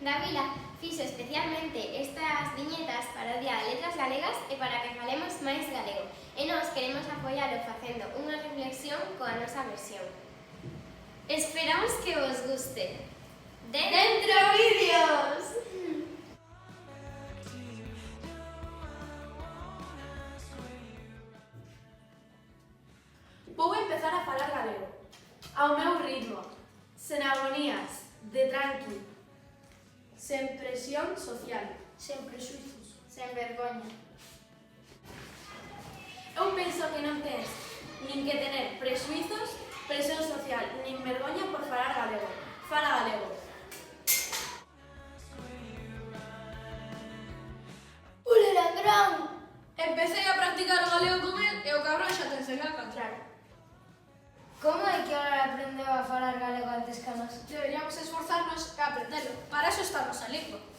Dávila fixo especialmente estas viñetas para o Día de Letras Galegas e para que falemos máis galego. E nós queremos apoialo facendo unha reflexión coa nosa versión. Esperamos que vos guste. ¡Dentro vídeos! Vou empezar a falar galego, ao meu ritmo, sen agonías, de tranqui, sen presión social, sen presuizos, Sen vergoña. Eu penso que non tens nin que tener presuizos, presión social, nin vergoña por falar galego. Fala galego. ¡Ule, ladrón! Empecé a practicar o galego con el e o cabrón xa te enseñou a cantar. Como é que ahora aprendeu a falar galego antes que nós? Deberíamos esforzarnos e aprendelo. Para eso está a nosa lingua.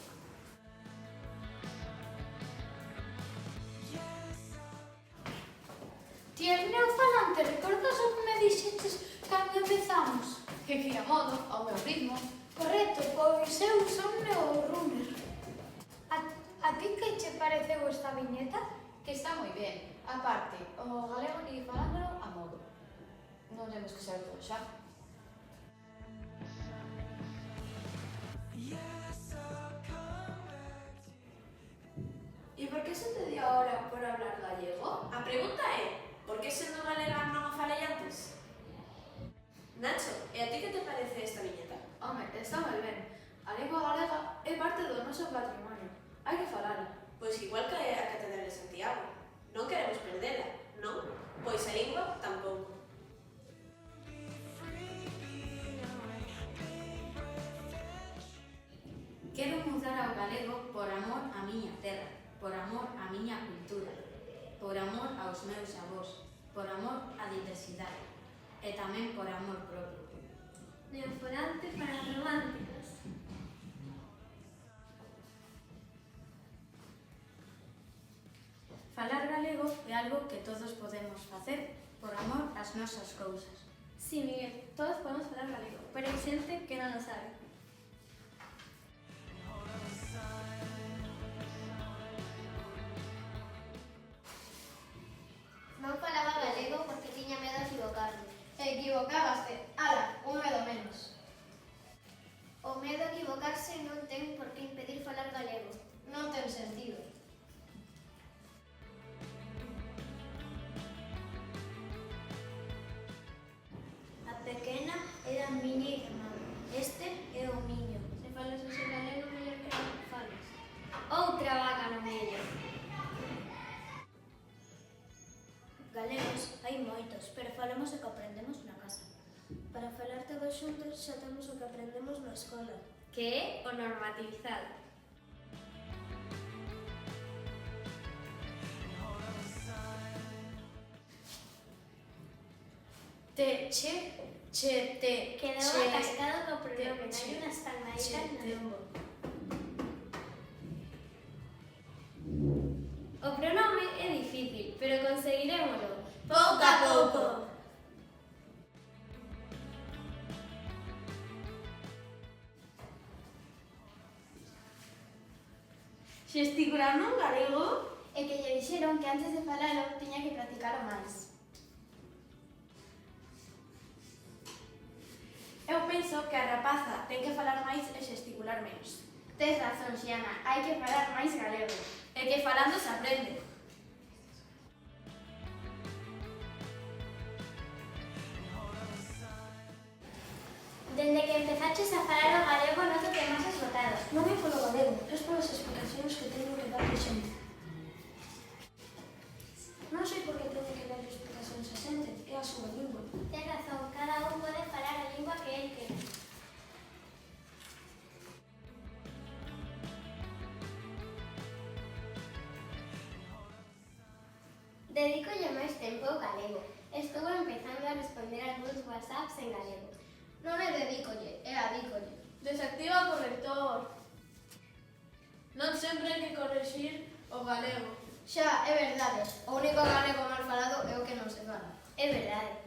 Ti és neofalante, recordas o que me dixeches cando empezamos? Que fía modo, ao meu ritmo. Correcto, pois eu son neorunner. A ti que che pareceu esta viñeta? Que está moi ben. Aparte, o galego ni falándolo a modo. Non temos que ser todo xa. E por que se te dio ahora por hablar gallego? A pregunta é, por que sendo galega non o falei antes? Nacho, e a ti que te parece esta viñeta? Home, está moi ben. A lingua galega é parte do noso patrimonio. Hai que falala. Pois igual que a Catedral de Santiago. Non queremos perdela, non? Pois a lingua tampouco. Quero mudar ao galego por amor á miña terra, por amor á miña cultura, por amor aos meus avós, por amor á diversidade e tamén por amor propio. Neofalante para románticos. Falar galego é algo que todos podemos facer por amor ás nosas cousas. Sí, Miguel, todos podemos falar galego, pero hai xente que non o sabe. Non falaba galego porque tiña medo a equivocarme. Equivocábaste. Ala, un medo menos. O medo a equivocarse non ten por que impedir falar galego. Non ten sentido. A pequena era a miña irmá. Este é o miño. Se falas o seu galego, mellor que non fales. Outra vaca no medio. Galegos hai moitos, pero falamos o que aprendemos na casa. Para falar todos xuntos xa temos o que aprendemos na escola. Que é o normativizado. Quedou atascado no pronome, hai unhas palmaditas no lombo. O pronome é difícil, pero conseguirémolo. Pouco a pouco. Xesticular non galego? E que lle dixeron que antes de falalo tiña que practicalo máis. Eu penso que a rapaza ten que falar máis e xesticular menos. Tes razón, Xiana, hai que falar máis galego. E que falando se aprende. Dende que empezaches a falar o galego noto que máis esgotado. Non é polo galego, é polas explicacións que teño que dar a xente. Non sei por que teño que dar explicacións a xente, é a súa lingua. Tes razón, cada un pode falar a lingua que el quere. Dedícolle máis tempo ao galego. Estou empezando a responder algúns whatsapps en galego. Non é dedícolle, é adícolle. Desactiva o corrector. Non sempre hai que correxir o galego. Xa, é verdade, o único galego mal falado é o que non se fala. É verdade.